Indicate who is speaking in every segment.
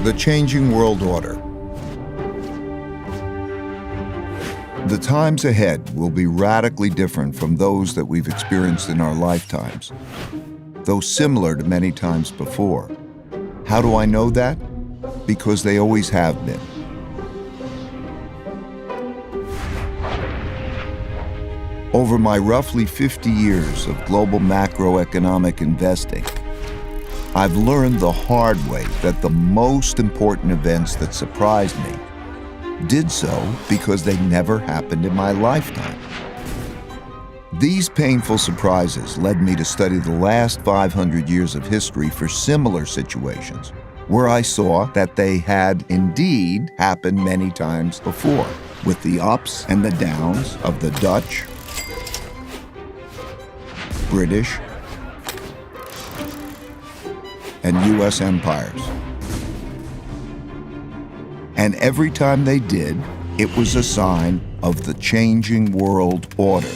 Speaker 1: The changing world order. The times ahead will be radically different from those that we've experienced in our lifetimes, though similar to many times before. How do I know that? Because they always have been. Over my roughly 50 years of global macroeconomic investing, I've learned the hard way that the most important events that surprised me did so because they never happened in my lifetime. These painful surprises led me to study the last 500 years of history for similar situations, where I saw that they had indeed happened many times before, with the ups and the downs of the Dutch, British, and U.S. empires. And every time they did, it was a sign of the changing world order.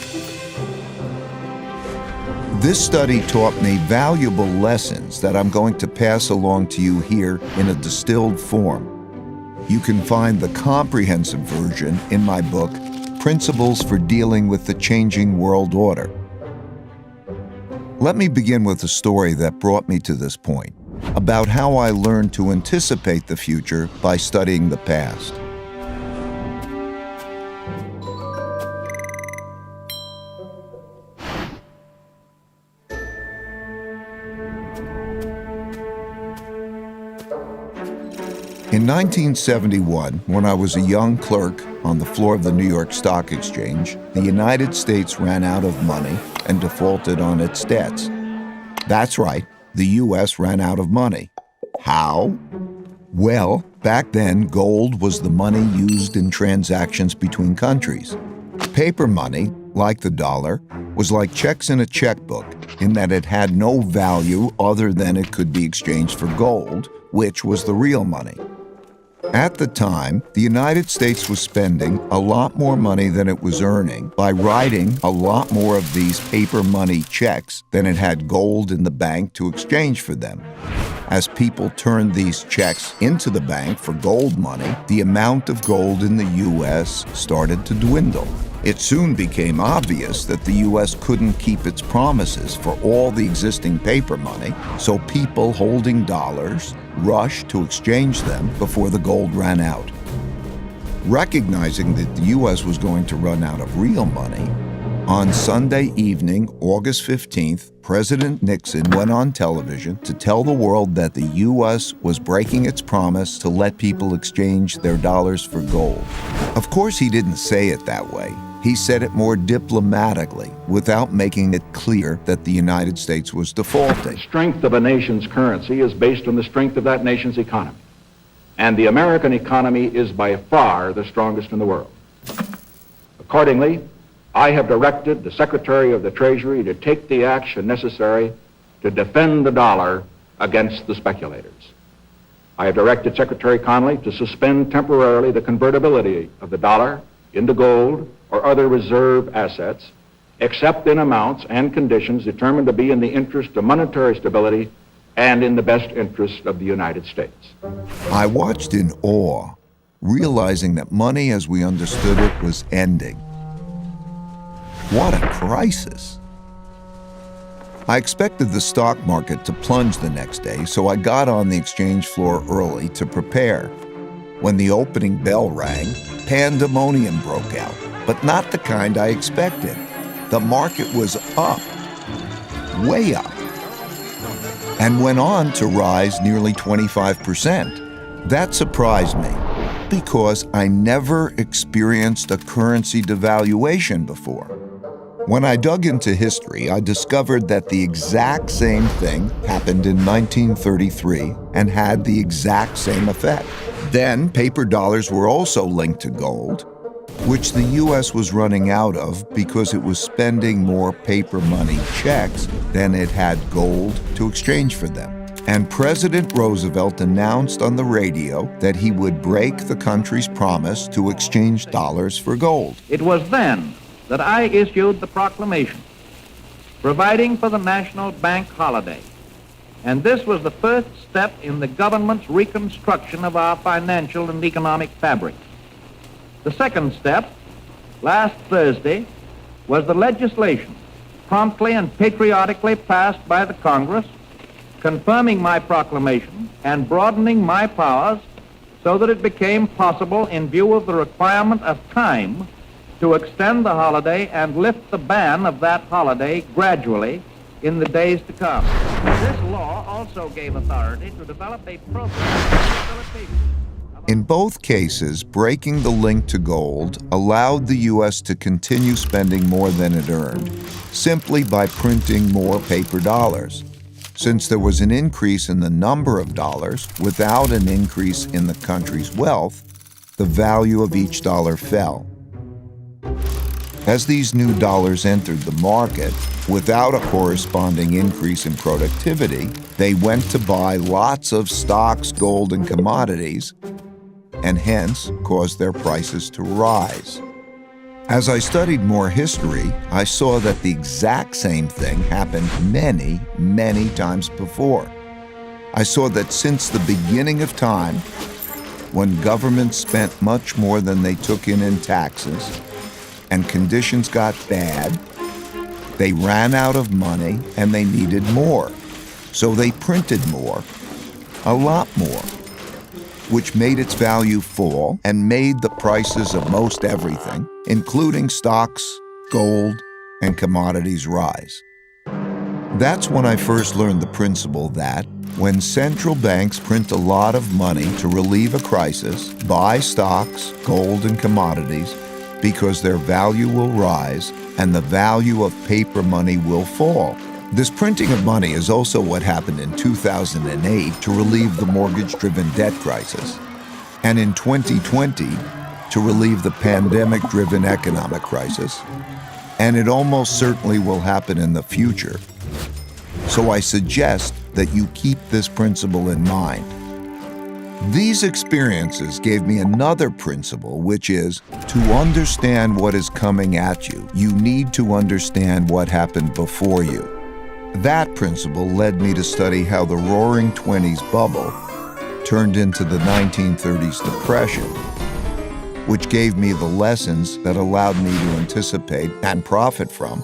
Speaker 1: This study taught me valuable lessons that I'm going to pass along to you here in a distilled form. You can find the comprehensive version in my book, Principles for Dealing with the Changing World Order. Let me begin with a story that brought me to this point, about how I learned to anticipate the future by studying the past. In 1971, when I was a young clerk on the floor of the New York Stock Exchange, the United States ran out of money and defaulted on its debts. That's right, the U.S. ran out of money. How? Well, back then, gold was the money used in transactions between countries. Paper money, like the dollar, was like checks in a checkbook in that it had no value other than it could be exchanged for gold, which was the real money. At the time, the United States was spending a lot more money than it was earning by writing a lot more of these paper money checks than it had gold in the bank to exchange for them. As people turned these checks into the bank for gold money, the amount of gold in the U.S. started to dwindle. It soon became obvious that the U.S. couldn't keep its promises for all the existing paper money, so people holding dollars rushed to exchange them before the gold ran out. Recognizing that the U.S. was going to run out of real money, on Sunday evening, August 15th, President Nixon went on television to tell the world that the U.S. was breaking its promise to let people exchange their dollars for gold. Of course, he didn't say it that way. He said it more diplomatically, without making it clear that the United States was defaulting.
Speaker 2: The strength of a nation's currency is based on the strength of that nation's economy. And the American economy is by far the strongest in the world. Accordingly, I have directed the Secretary of the Treasury to take the action necessary to defend the dollar against the speculators. I have directed Secretary Connally to suspend temporarily the convertibility of the dollar into gold or other reserve assets, except in amounts and conditions determined to be in the interest of monetary stability and in the best interest of the United States.
Speaker 1: I watched in awe, realizing that money as we understood it was ending. What a crisis. I expected the stock market to plunge the next day, so I got on the exchange floor early to prepare. When the opening bell rang, pandemonium broke out, but not the kind I expected. The market was up, way up, and went on to rise nearly 25%. That surprised me because I never experienced a currency devaluation before. When I dug into history, I discovered that the exact same thing happened in 1933 and had the exact same effect. Then, paper dollars were also linked to gold, which the U.S. was running out of because it was spending more paper money checks than it had gold to exchange for them. And President Roosevelt announced on the radio that he would break the country's promise to exchange dollars for gold.
Speaker 3: It was then that I issued the proclamation providing for the national bank holiday and this was the first step in the government's reconstruction of our financial and economic fabric. The second step, last Thursday, was the legislation promptly and patriotically passed by the Congress, confirming my proclamation and broadening my powers so that it became possible, in view of the requirement of time, to extend the holiday and lift the ban of that holiday gradually in the days to come. This law also gave authority to develop a program of rehabilitation.
Speaker 1: In both cases, breaking the link to gold allowed the U.S. to continue spending more than it earned, simply by printing more paper dollars. Since there was an increase in the number of dollars without an increase in the country's wealth, the value of each dollar fell. As these new dollars entered the market, without a corresponding increase in productivity, they went to buy lots of stocks, gold, and commodities, and hence caused their prices to rise. As I studied more history, I saw that the exact same thing happened many, many times before. I saw that since the beginning of time, when governments spent much more than they took in taxes, and conditions got bad, they ran out of money and they needed more. So they printed more, a lot more, which made its value fall and made the prices of most everything, including stocks, gold, and commodities, rise. That's when I first learned the principle that when central banks print a lot of money to relieve a crisis, buy stocks, gold, and commodities, because their value will rise and the value of paper money will fall. This printing of money is also what happened in 2008 to relieve the mortgage-driven debt crisis, and in 2020 to relieve the pandemic-driven economic crisis, and it almost certainly will happen in the future. So I suggest that you keep this principle in mind. These experiences gave me another principle, which is to understand what is coming at you, you need to understand what happened before you. That principle led me to study how the Roaring '20s bubble turned into the 1930s depression, which gave me the lessons that allowed me to anticipate and profit from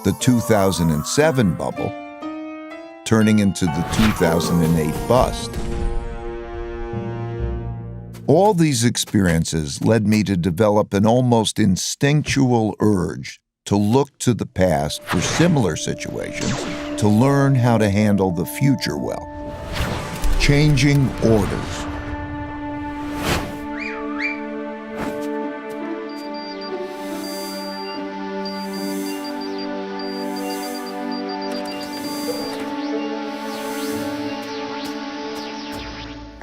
Speaker 1: the 2007 bubble, turning into the 2008 bust. All these experiences led me to develop an almost instinctual urge to look to the past for similar situations, to learn how to handle the future well. Changing orders.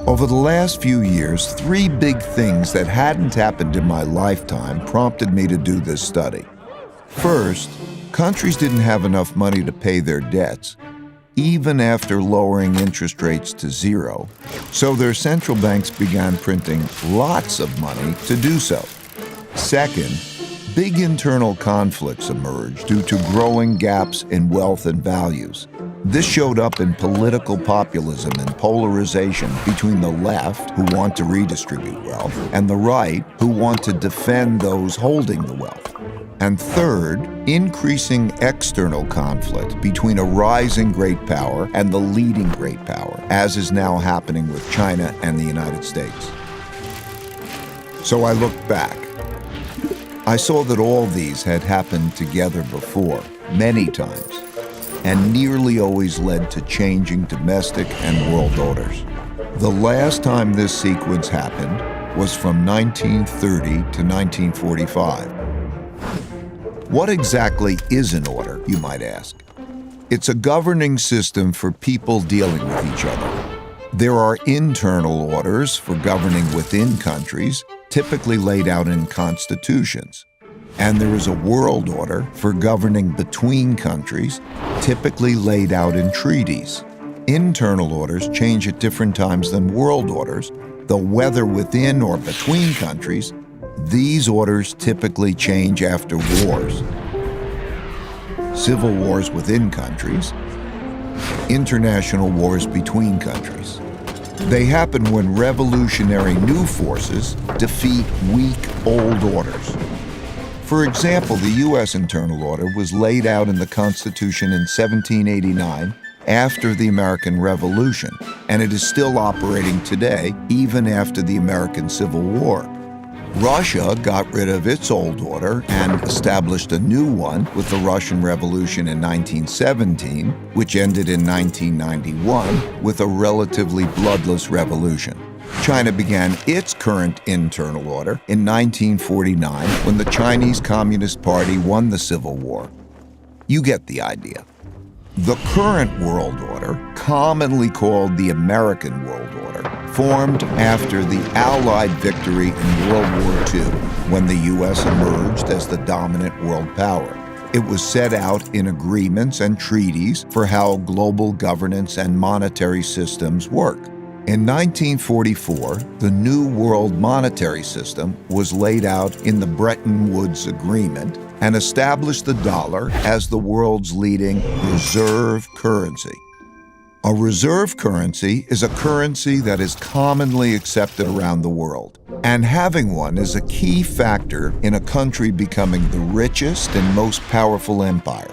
Speaker 1: Over the last few years, three big things that hadn't happened in my lifetime prompted me to do this study. First, countries didn't have enough money to pay their debts, even after lowering interest rates to zero, so their central banks began printing lots of money to do so. Second, big internal conflicts emerged due to growing gaps in wealth and values. This showed up in political populism and polarization between the left, who want to redistribute wealth, and the right, who want to defend those holding the wealth. And third, increasing external conflict between a rising great power and the leading great power, as is now happening with China and the United States. So I looked back. I saw that all these had happened together before, many times, and nearly always led to changing domestic and world orders. The last time this sequence happened was from 1930 to 1945. What exactly is an order, you might ask? It's a governing system for people dealing with each other. There are internal orders for governing within countries, typically laid out in constitutions. And there is a world order for governing between countries, typically laid out in treaties. Internal orders change at different times than world orders, though whether within or between countries, these orders typically change after wars. Civil wars within countries, international wars between countries. They happen when revolutionary new forces defeat weak old orders. For example, the U.S. internal order was laid out in the Constitution in 1789 after the American Revolution, and it is still operating today, even after the American Civil War. Russia got rid of its old order and established a new one with the Russian Revolution in 1917, which ended in 1991 with a relatively bloodless revolution. China began its current internal order in 1949 when the Chinese Communist Party won the Civil War. You get the idea. The current world order, commonly called the American World Order, formed after the Allied victory in World War II, when the U.S. emerged as the dominant world power. It was set out in agreements and treaties for how global governance and monetary systems work. In 1944, the new world monetary system was laid out in the Bretton Woods Agreement and established the dollar as the world's leading reserve currency. A reserve currency is a currency that is commonly accepted around the world, and having one is a key factor in a country becoming the richest and most powerful empire.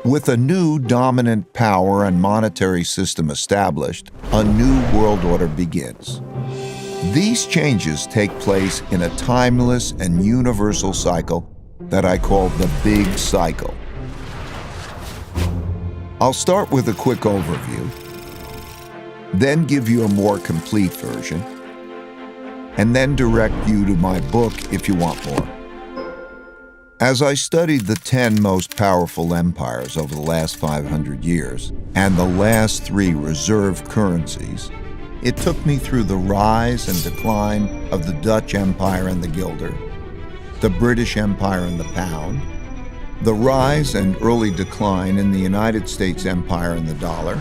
Speaker 1: With a new dominant power and monetary system established, a new world order begins. These changes take place in a timeless and universal cycle that I call the Big Cycle. I'll start with a quick overview, then give you a more complete version, and then direct you to my book if you want more. As I studied the 10 most powerful empires over the last 500 years and the last 3 reserve currencies, it took me through the rise and decline of the Dutch Empire and the guilder, the British Empire and the pound, the rise and early decline in the United States Empire and the dollar,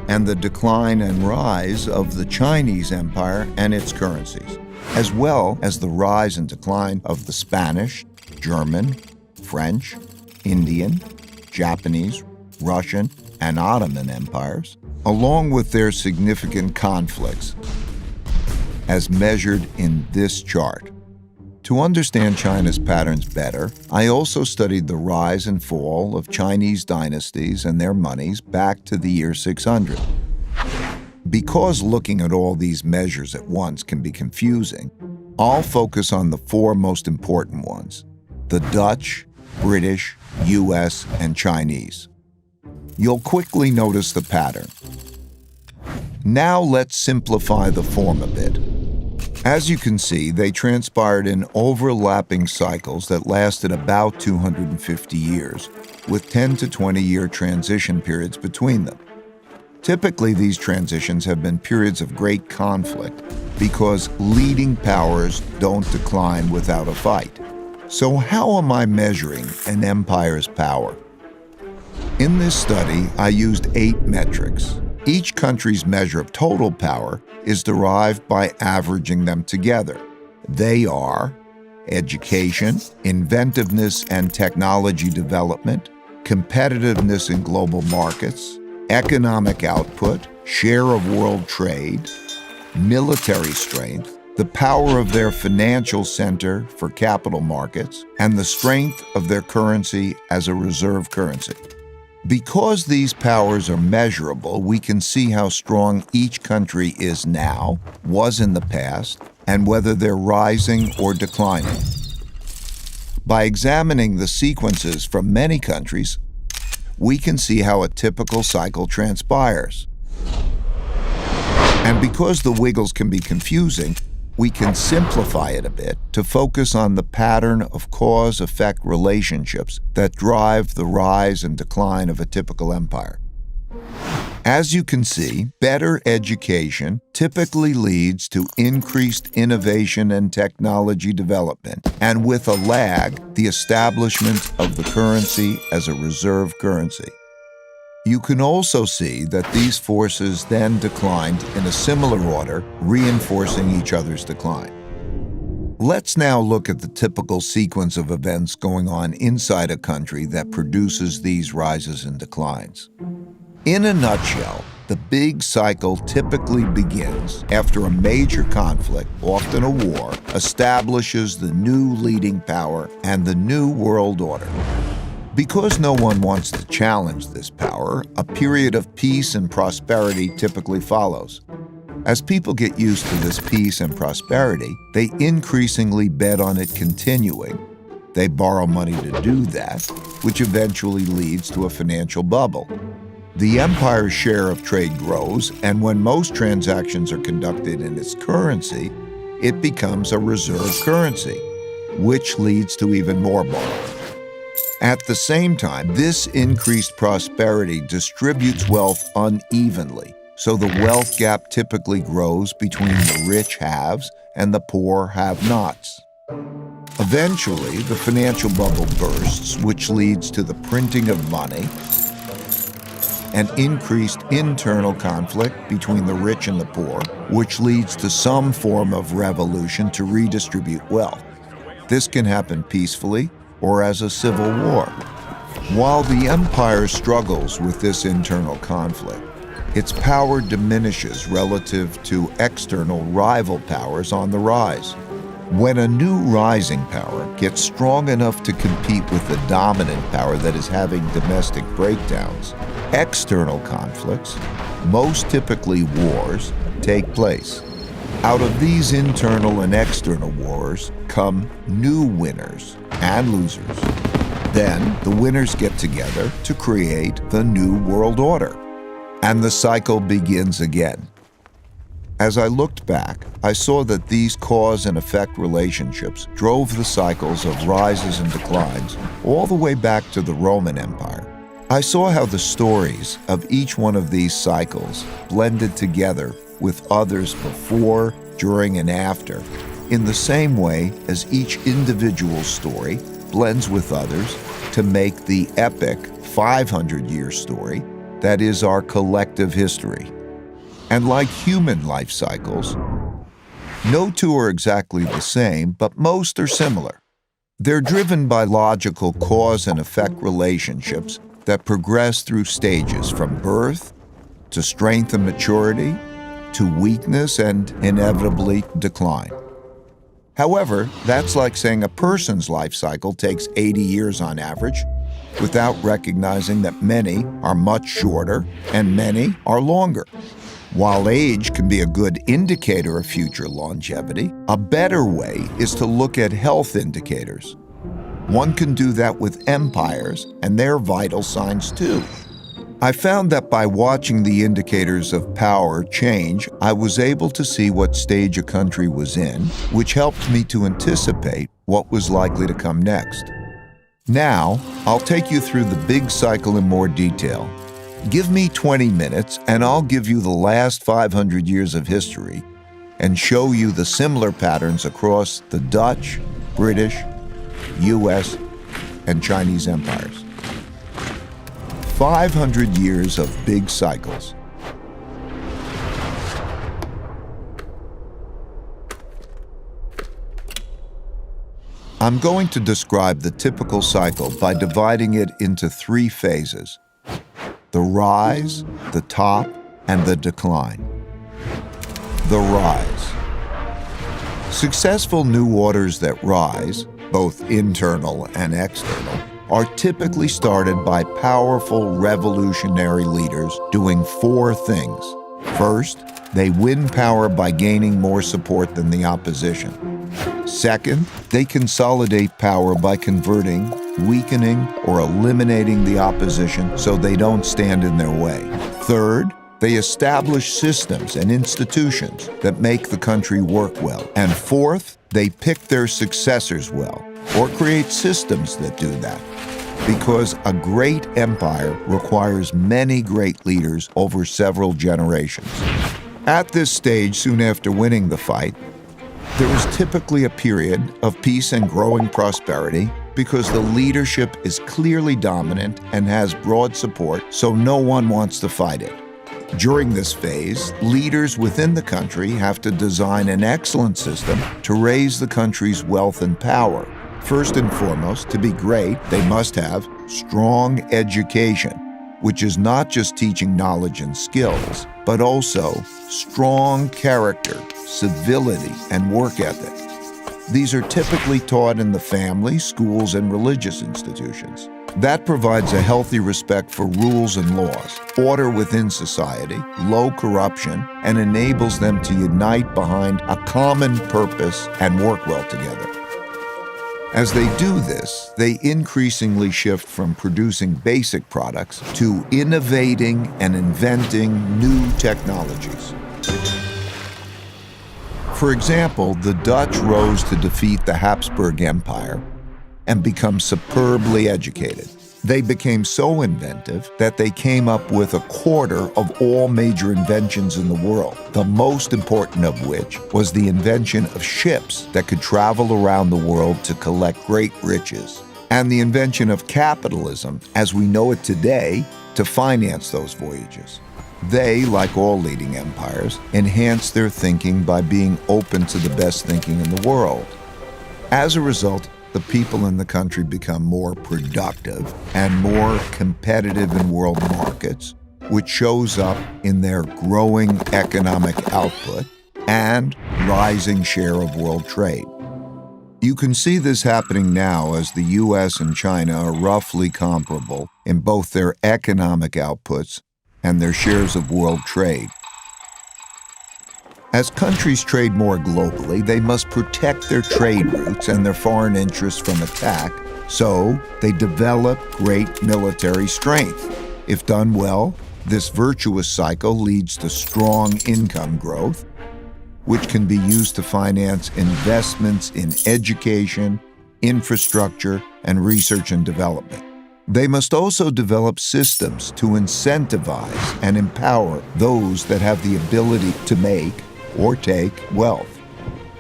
Speaker 1: and the decline and rise of the Chinese Empire and its currencies, as well as the rise and decline of the Spanish, German, French, Indian, Japanese, Russian, and Ottoman empires, along with their significant conflicts, as measured in this chart. To understand China's patterns better, I also studied the rise and fall of Chinese dynasties and their monies back to the year 600. Because looking at all these measures at once can be confusing, I'll focus on the 4 most important ones: the Dutch, British, US, and Chinese. You'll quickly notice the pattern. Now let's simplify the form a bit. As you can see, they transpired in overlapping cycles that lasted about 250 years, with 10 to 20-year transition periods between them. Typically, these transitions have been periods of great conflict because leading powers don't decline without a fight. So how am I measuring an empire's power? In this study, I used 8 metrics. Each country's measure of total power is derived by averaging them together. They are education, inventiveness and technology development, competitiveness in global markets, economic output, share of world trade, military strength, the power of their financial center for capital markets, and the strength of their currency as a reserve currency. Because these powers are measurable, we can see how strong each country is now, was in the past, and whether they're rising or declining. By examining the sequences from many countries, we can see how a typical cycle transpires. And because the wiggles can be confusing, we can simplify it a bit to focus on the pattern of cause-effect relationships that drive the rise and decline of a typical empire. As you can see, better education typically leads to increased innovation and technology development, and with a lag, the establishment of the currency as a reserve currency. You can also see that these forces then declined in a similar order, reinforcing each other's decline. Let's now look at the typical sequence of events going on inside a country that produces these rises and declines. In a nutshell, the big cycle typically begins after a major conflict, often a war, establishes the new leading power and the new world order. Because no one wants to challenge this power, a period of peace and prosperity typically follows. As people get used to this peace and prosperity, they increasingly bet on it continuing. They borrow money to do that, which eventually leads to a financial bubble. The empire's share of trade grows, and when most transactions are conducted in its currency, it becomes a reserve currency, which leads to even more borrowing. At the same time, this increased prosperity distributes wealth unevenly, so the wealth gap typically grows between the rich haves and the poor have-nots. Eventually, the financial bubble bursts, which leads to the printing of money and increased internal conflict between the rich and the poor, which leads to some form of revolution to redistribute wealth. This can happen peacefully or as a civil war. While the empire struggles with this internal conflict, its power diminishes relative to external rival powers on the rise. When a new rising power gets strong enough to compete with the dominant power that is having domestic breakdowns, external conflicts, most typically wars, take place. Out of these internal and external wars come new winners and losers. Then the winners get together to create the new world order, and the cycle begins again. As I looked back, I saw that these cause and effect relationships drove the cycles of rises and declines all the way back to the Roman Empire. I saw how the stories of each one of these cycles blended together with others before, during, and after, in the same way as each individual story blends with others to make the epic 500-year story that is our collective history. And like human life cycles, no two are exactly the same, but most are similar. They're driven by logical cause and effect relationships that progress through stages from birth to strength and maturity to weakness and inevitably decline. However, that's like saying a person's life cycle takes 80 years on average, without recognizing that many are much shorter and many are longer. While age can be a good indicator of future longevity, a better way is to look at health indicators. One can do that with empires and their vital signs too. I found that by watching the indicators of power change, I was able to see what stage a country was in, which helped me to anticipate what was likely to come next. Now, I'll take you through the big cycle in more detail. Give me 20 minutes and I'll give you the last 500 years of history and show you the similar patterns across the Dutch, British, US, and Chinese empires. 500 years of big cycles. I'm going to describe the typical cycle by dividing it into 3 phases: the rise, the top, and the decline. The rise. Successful new orders that rise, both internal and external, are typically started by powerful revolutionary leaders doing 4 things. First, they win power by gaining more support than the opposition. Second, they consolidate power by converting, weakening, or eliminating the opposition so they don't stand in their way. Third, they establish systems and institutions that make the country work well. And fourth, they pick their successors well, or create systems that do that. Because a great empire requires many great leaders over several generations. At this stage, soon after winning the fight, there is typically a period of peace and growing prosperity because the leadership is clearly dominant and has broad support, so no one wants to fight it. During this phase, leaders within the country have to design an excellent system to raise the country's wealth and power. First and foremost, to be great, they must have strong education, which is not just teaching knowledge and skills, but also strong character, civility, and work ethic. These are typically taught in the family, schools, and religious institutions. That provides a healthy respect for rules and laws, order within society, low corruption, and enables them to unite behind a common purpose and work well together. As they do this, they increasingly shift from producing basic products to innovating and inventing new technologies. For example, the Dutch rose to defeat the Habsburg Empire and become superbly educated. They became so inventive that they came up with a quarter of all major inventions in the world, the most important of which was the invention of ships that could travel around the world to collect great riches, and the invention of capitalism, as we know it today, to finance those voyages. They, like all leading empires, enhanced their thinking by being open to the best thinking in the world. As a result, the people in the country become more productive and more competitive in world markets, which shows up in their growing economic output and rising share of world trade. You can see this happening now as the US and China are roughly comparable in both their economic outputs and their shares of world trade. As countries trade more globally, they must protect their trade routes and their foreign interests from attack, so they develop great military strength. If done well, this virtuous cycle leads to strong income growth, which can be used to finance investments in education, infrastructure, and research and development. They must also develop systems to incentivize and empower those that have the ability to make or take wealth.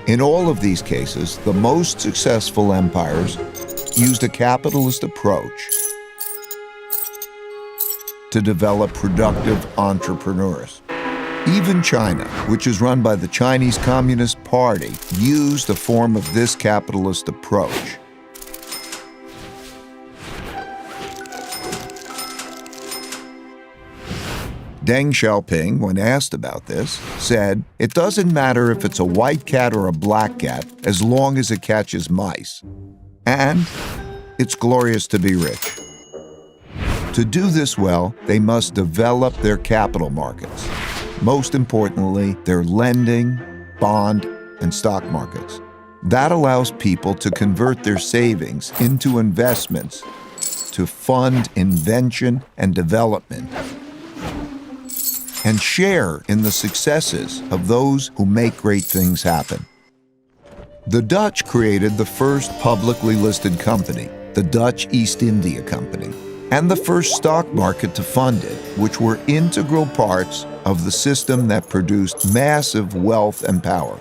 Speaker 1: In all of these cases, the most successful empires used a capitalist approach to develop productive entrepreneurs. Even China, which is run by the Chinese Communist Party, used a form of this capitalist approach. Deng Xiaoping, when asked about this, said, "It doesn't matter if it's a white cat or a black cat, as long as it catches mice. And it's glorious to be rich." To do this well, they must develop their capital markets. Most importantly, their lending, bond, and stock markets. That allows people to convert their savings into investments to fund invention and development, and share in the successes of those who make great things happen. The Dutch created the first publicly listed company, the Dutch East India Company, and the first stock market to fund it, which were integral parts of the system that produced massive wealth and power.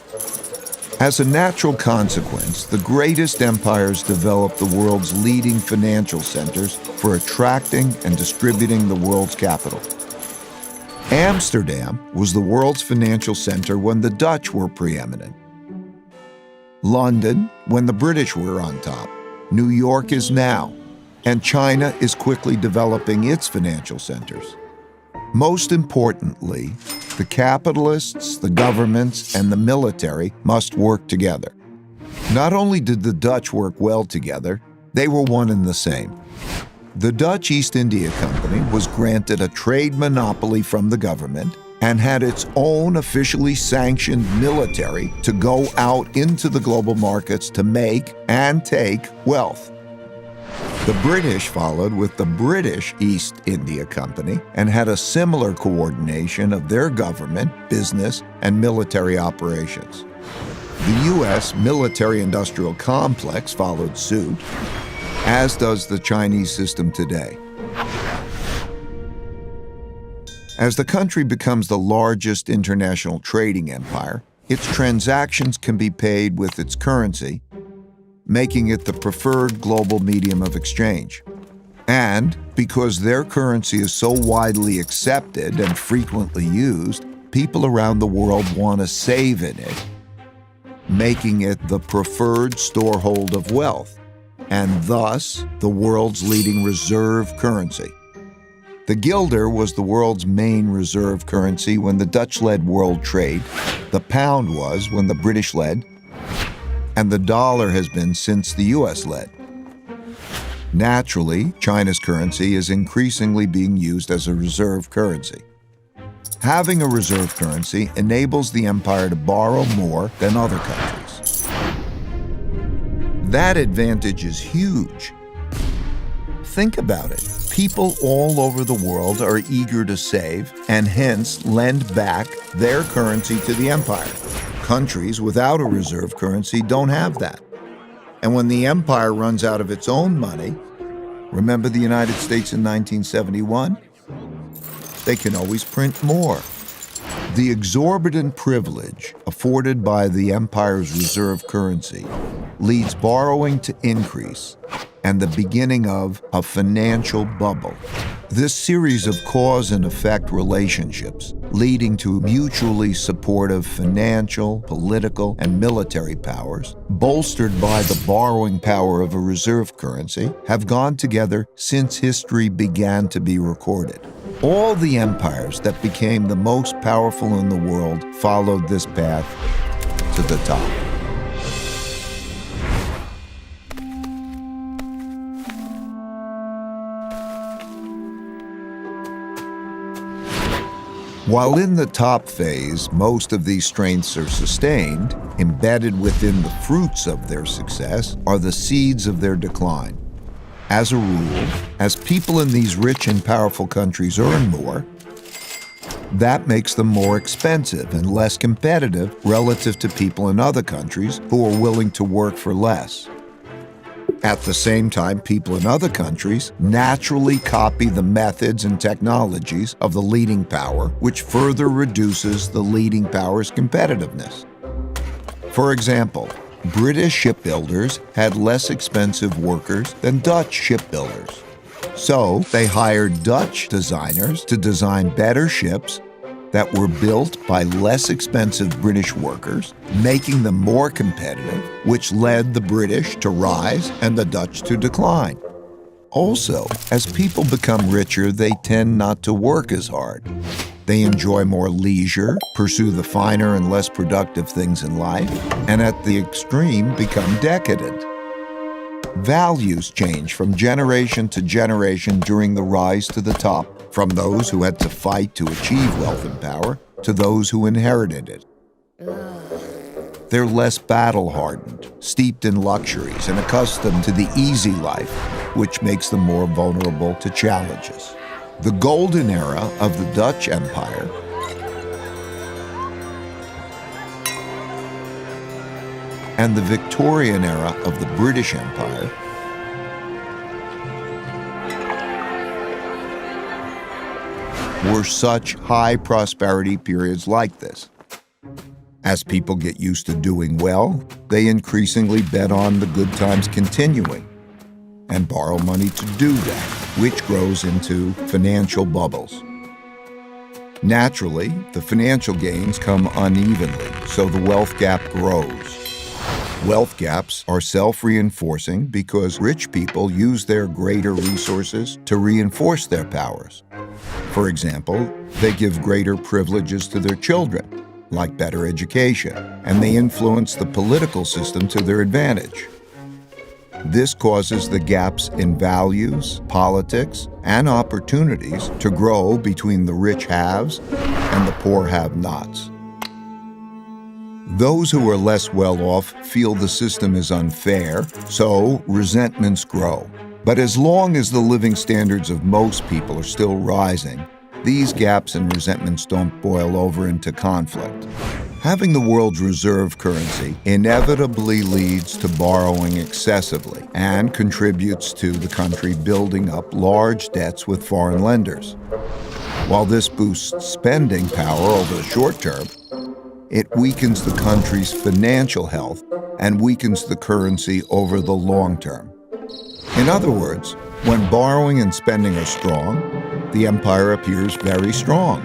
Speaker 1: As a natural consequence, the greatest empires developed the world's leading financial centers for attracting and distributing the world's capital. Amsterdam was the world's financial center when the Dutch were preeminent. London, when the British were on top. New York is now, and China is quickly developing its financial centers. Most importantly, the capitalists, the governments, and the military must work together. Not only did the Dutch work well together, they were one and the same. The Dutch East India Company was granted a trade monopoly from the government and had its own officially sanctioned military to go out into the global markets to make and take wealth. The British followed with the British East India Company and had a similar coordination of their government, business, and military operations. The U.S. military-industrial complex followed suit, as does the Chinese system today. As the country becomes the largest international trading empire, its transactions can be paid with its currency, making it the preferred global medium of exchange. And because their currency is so widely accepted and frequently used, people around the world want to save in it, making it the preferred storehold of wealth, and thus the world's leading reserve currency. The guilder was the world's main reserve currency when the Dutch led world trade, the pound was when the British led, and the dollar has been since the US led. Naturally, China's currency is increasingly being used as a reserve currency. Having a reserve currency enables the empire to borrow more than other countries. That advantage is huge. Think about it. People all over the world are eager to save and hence lend back their currency to the empire. Countries without a reserve currency don't have that. And when the empire runs out of its own money, remember the United States in 1971? They can always print more. The exorbitant privilege afforded by the empire's reserve currency leads borrowing to increase and the beginning of a financial bubble. This series of cause and effect relationships leading to mutually supportive financial, political, and military powers, bolstered by the borrowing power of a reserve currency, have gone together since history began to be recorded. All the empires that became the most powerful in the world followed this path to the top. While in the top phase, most of these strengths are sustained, embedded within the fruits of their success are the seeds of their decline. As a rule, as people in these rich and powerful countries earn more, that makes them more expensive and less competitive relative to people in other countries who are willing to work for less. At the same time, people in other countries naturally copy the methods and technologies of the leading power, which further reduces the leading power's competitiveness. For example, British shipbuilders had less expensive workers than Dutch shipbuilders. So they hired Dutch designers to design better ships that were built by less expensive British workers, making them more competitive, which led the British to rise and the Dutch to decline. Also, as people become richer, they tend not to work as hard. They enjoy more leisure, pursue the finer and less productive things in life, and at the extreme become decadent. Values change from generation to generation during the rise to the top, from those who had to fight to achieve wealth and power to those who inherited it. They're less battle-hardened, steeped in luxuries, and accustomed to the easy life, which makes them more vulnerable to challenges. The golden era of the Dutch Empire and the Victorian era of the British Empire were such high prosperity periods like this. As people get used to doing well, they increasingly bet on the good times continuing and borrow money to do that, which grows into financial bubbles. Naturally, the financial gains come unevenly, so the wealth gap grows. Wealth gaps are self-reinforcing because rich people use their greater resources to reinforce their powers. For example, they give greater privileges to their children, like better education, and they influence the political system to their advantage. This causes the gaps in values, politics, and opportunities to grow between the rich haves and the poor have-nots. Those who are less well-off feel the system is unfair, so resentments grow. But as long as the living standards of most people are still rising, these gaps and resentments don't boil over into conflict. Having the world's reserve currency inevitably leads to borrowing excessively and contributes to the country building up large debts with foreign lenders. While this boosts spending power over the short term, it weakens the country's financial health and weakens the currency over the long term. In other words, when borrowing and spending are strong, the empire appears very strong,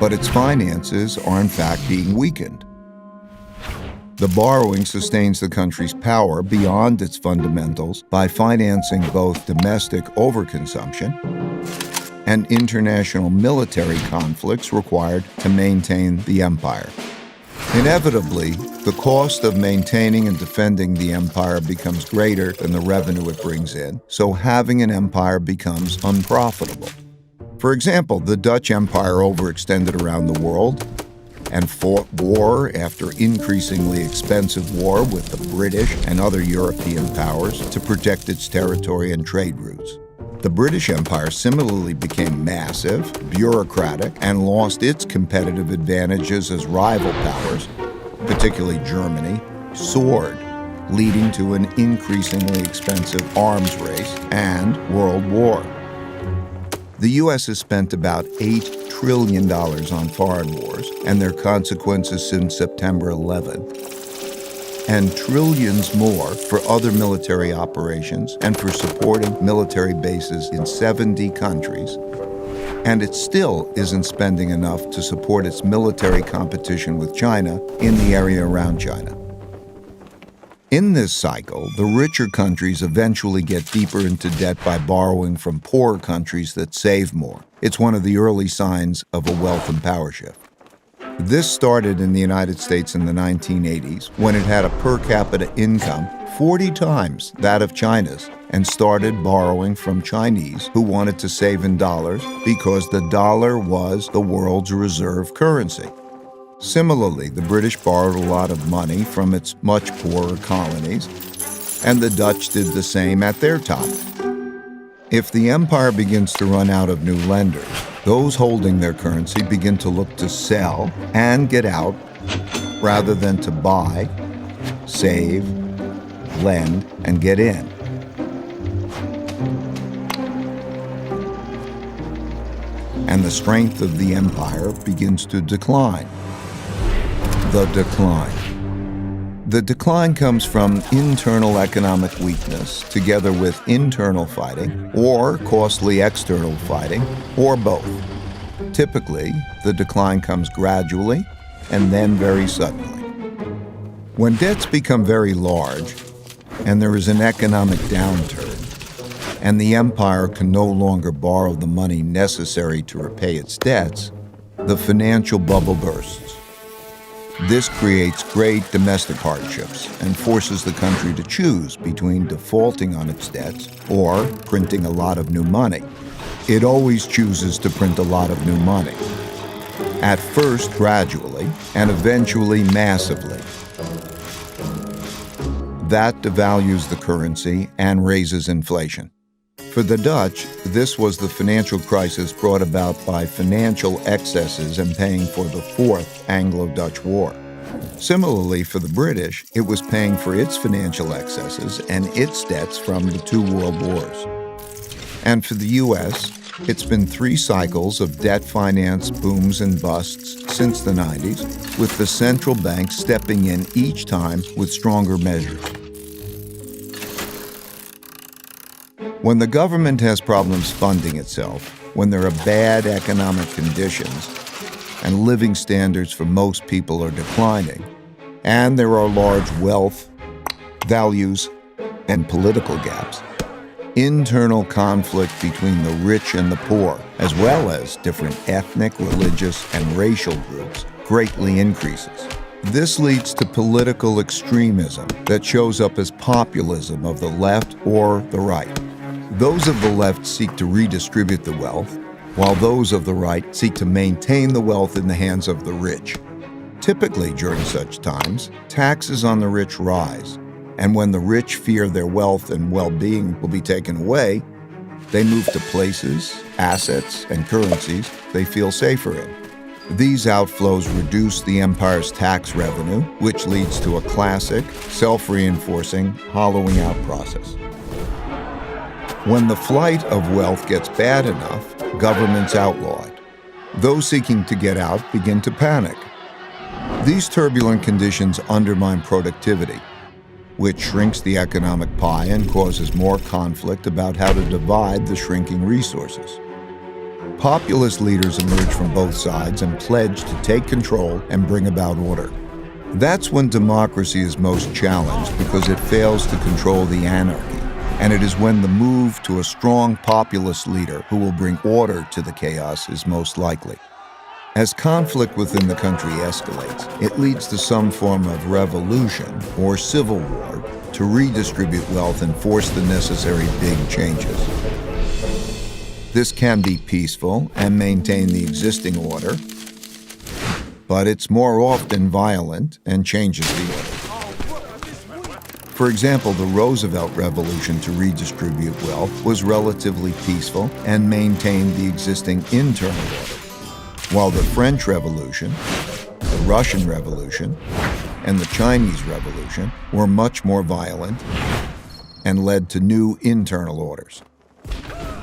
Speaker 1: but its finances are in fact being weakened. The borrowing sustains the country's power beyond its fundamentals by financing both domestic overconsumption and international military conflicts required to maintain the empire. Inevitably, the cost of maintaining and defending the empire becomes greater than the revenue it brings in, so having an empire becomes unprofitable. For example, the Dutch Empire overextended around the world and fought war after increasingly expensive war with the British and other European powers to protect its territory and trade routes. The British Empire similarly became massive, bureaucratic, and lost its competitive advantages as rival powers, particularly Germany, soared, leading to an increasingly expensive arms race and World War. The U.S. has spent about $8 trillion on foreign wars and their consequences since September 11, and trillions more for other military operations and for supporting military bases in 70 countries. And it still isn't spending enough to support its military competition with China in the area around China. In this cycle, the richer countries eventually get deeper into debt by borrowing from poorer countries that save more. It's one of the early signs of a wealth and power shift. This started in the United States in the 1980s when it had a per capita income 40 times that of China's and started borrowing from Chinese who wanted to save in dollars because the dollar was the world's reserve currency. Similarly, the British borrowed a lot of money from its much poorer colonies, and the Dutch did the same at their top. If the empire begins to run out of new lenders, those holding their currency begin to look to sell and get out rather than to buy, save, lend, and get in. And the strength of the empire begins to decline. The decline comes from internal economic weakness together with internal fighting or costly external fighting or both. Typically, the decline comes gradually and then very suddenly. When debts become very large and there is an economic downturn and the empire can no longer borrow the money necessary to repay its debts, the financial bubble bursts. This creates great domestic hardships and forces the country to choose between defaulting on its debts or printing a lot of new money. It always chooses to print a lot of new money, at first gradually and eventually massively. That devalues the currency and raises inflation. For the Dutch, this was the financial crisis brought about by financial excesses and paying for the Fourth Anglo-Dutch War. Similarly, for the British, it was paying for its financial excesses and its debts from the two world wars. And for the U.S., it's been 3 cycles of debt finance booms and busts since the 90s, with the central bank stepping in each time with stronger measures. When the government has problems funding itself, when there are bad economic conditions, and living standards for most people are declining, and there are large wealth, values, and political gaps, internal conflict between the rich and the poor, as well as different ethnic, religious, and racial groups, greatly increases. This leads to political extremism that shows up as populism of the left or the right. Those of the left seek to redistribute the wealth, while those of the right seek to maintain the wealth in the hands of the rich. Typically, during such times, taxes on the rich rise, and when the rich fear their wealth and well-being will be taken away, they move to places, assets, and currencies they feel safer in. These outflows reduce the empire's tax revenue, which leads to a classic, self-reinforcing, hollowing out process. When the flight of wealth gets bad enough, governments outlaw it. Those seeking to get out begin to panic. These turbulent conditions undermine productivity, which shrinks the economic pie and causes more conflict about how to divide the shrinking resources. Populist leaders emerge from both sides and pledge to take control and bring about order. That's when democracy is most challenged because it fails to control the anarchy and it is when the move to a strong populist leader who will bring order to the chaos is most likely. As conflict within the country escalates, it leads to some form of revolution or civil war to redistribute wealth and force the necessary big changes. This can be peaceful and maintain the existing order, but it's more often violent and changes the order. For example, the Roosevelt Revolution to redistribute wealth was relatively peaceful and maintained the existing internal order, while the French Revolution, the Russian Revolution, and the Chinese Revolution were much more violent and led to new internal orders.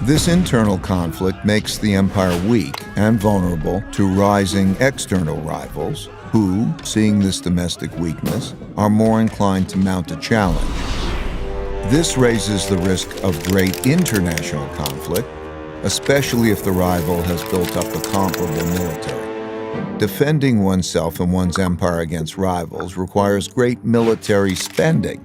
Speaker 1: This internal conflict makes the empire weak and vulnerable to rising external rivals who, seeing this domestic weakness, are more inclined to mount a challenge. This raises the risk of great international conflict, especially if the rival has built up a comparable military. Defending oneself and one's empire against rivals requires great military spending,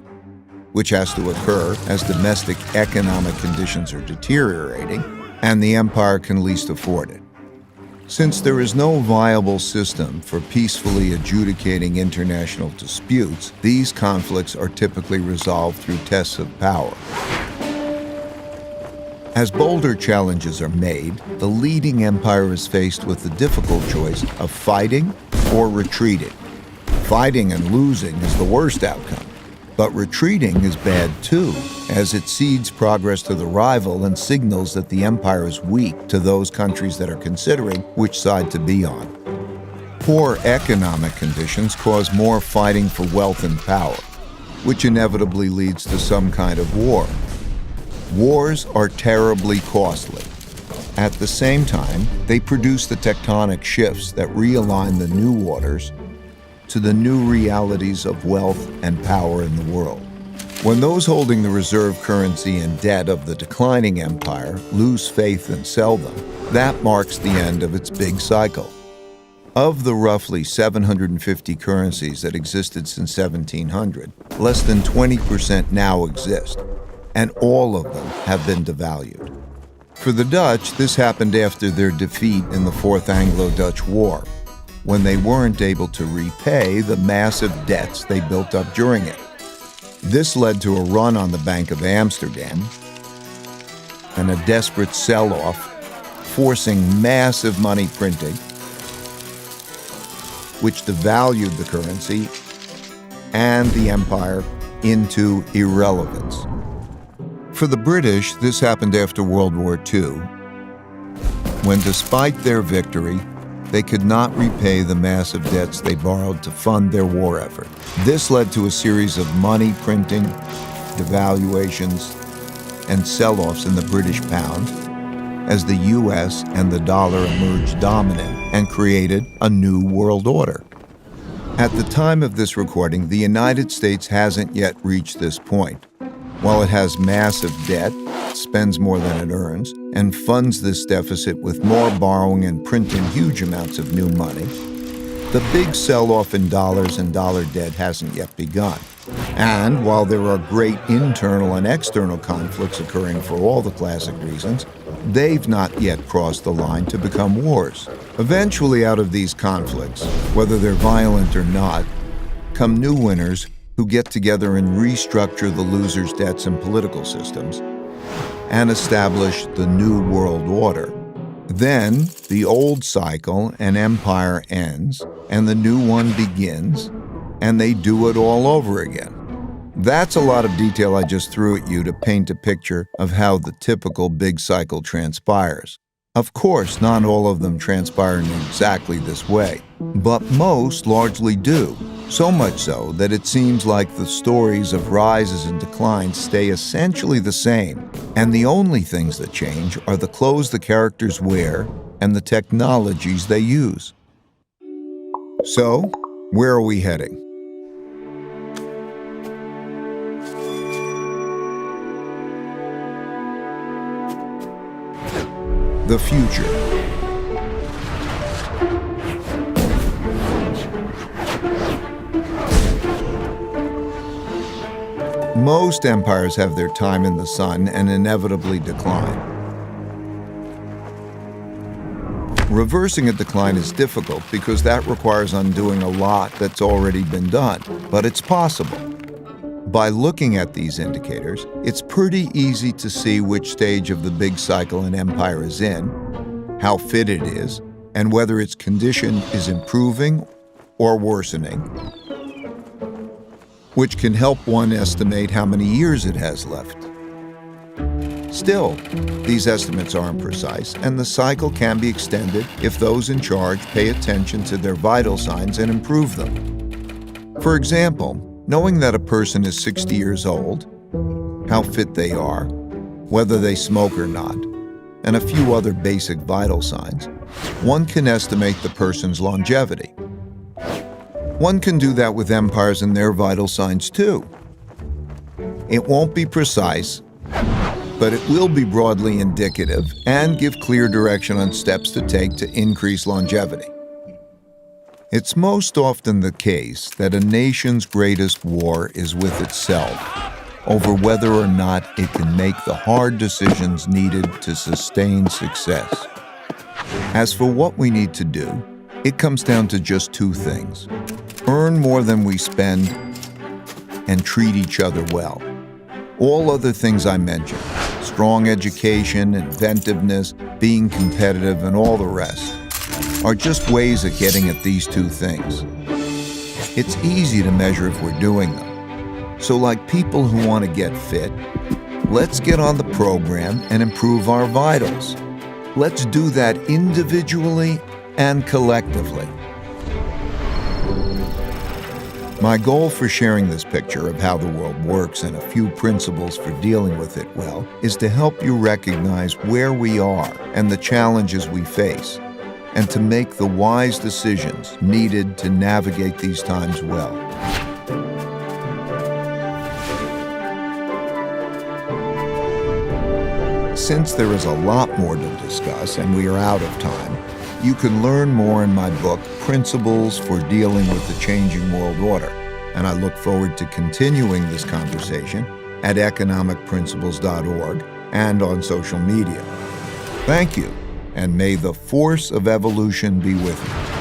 Speaker 1: which has to occur as domestic economic conditions are deteriorating and the empire can least afford it. Since there is no viable system for peacefully adjudicating international disputes, these conflicts are typically resolved through tests of power. As bolder challenges are made, the leading empire is faced with the difficult choice of fighting or retreating. Fighting and losing is the worst outcome, but retreating is bad too, as it cedes progress to the rival and signals that the empire is weak to those countries that are considering which side to be on. Poor economic conditions cause more fighting for wealth and power, which inevitably leads to some kind of war. Wars are terribly costly. At the same time, they produce the tectonic shifts that realign the new orders to the new realities of wealth and power in the world. When those holding the reserve currency and debt of the declining empire lose faith and sell them, that marks the end of its big cycle. Of the roughly 750 currencies that existed since 1700, less than 20% now exist, and all of them have been devalued. For the Dutch, this happened after their defeat in the Fourth Anglo-Dutch War, when they weren't able to repay the massive debts they built up during it. This led to a run on the Bank of Amsterdam and a desperate sell-off, forcing massive money printing, which devalued the currency and the empire into irrelevance. For the British, this happened after World War II, when despite their victory, they could not repay the massive debts they borrowed to fund their war effort. This led to a series of money printing, devaluations, and sell-offs in the British pound as the US and the dollar emerged dominant and created a new world order. At the time of this recording, the United States hasn't yet reached this point. While it has massive debt, spends more than it earns, and funds this deficit with more borrowing and printing huge amounts of new money, the big sell-off in dollars and dollar debt hasn't yet begun. And while there are great internal and external conflicts occurring for all the classic reasons, they've not yet crossed the line to become wars. Eventually, out of these conflicts, whether they're violent or not, come new winners who get together and restructure the losers' debts and political systems and establish the new world order. Then the old cycle and empire ends and the new one begins, and they do it all over again. That's a lot of detail I just threw at you to paint a picture of how the typical big cycle transpires. Of course, not all of them transpire in exactly this way, but most largely do. So much so that it seems like the stories of rises and declines stay essentially the same, and the only things that change are the clothes the characters wear and the technologies they use. So, where are we heading? The future. Most empires have their time in the sun and inevitably decline. Reversing a decline is difficult because that requires undoing a lot that's already been done, but it's possible. By looking at these indicators, it's pretty easy to see which stage of the big cycle an empire is in, how fit it is, and whether its condition is improving or worsening, which can help one estimate how many years it has left. Still, these estimates aren't precise, and the cycle can be extended if those in charge pay attention to their vital signs and improve them. For example, knowing that a person is 60 years old, how fit they are, whether they smoke or not, and a few other basic vital signs, one can estimate the person's longevity. One can do that with empires and their vital signs too. It won't be precise, but it will be broadly indicative and give clear direction on steps to take to increase longevity. It's most often the case that a nation's greatest war is with itself over whether or not it can make the hard decisions needed to sustain success. As for what we need to do, it comes down to just two things: earn more than we spend and treat each other well. All other things I mentioned, strong education, inventiveness, being competitive, and all the rest, are just ways of getting at these two things. It's easy to measure if we're doing them. So like people who want to get fit, let's get on the program and improve our vitals. Let's do that individually and collectively. My goal for sharing this picture of how the world works and a few principles for dealing with it well is to help you recognize where we are and the challenges we face, and to make the wise decisions needed to navigate these times well. Since there is a lot more to discuss and we are out of time, you can learn more in my book, Principles for Dealing with the Changing World Order, and I look forward to continuing this conversation at economicprinciples.org and on social media. Thank you, and may the force of evolution be with you.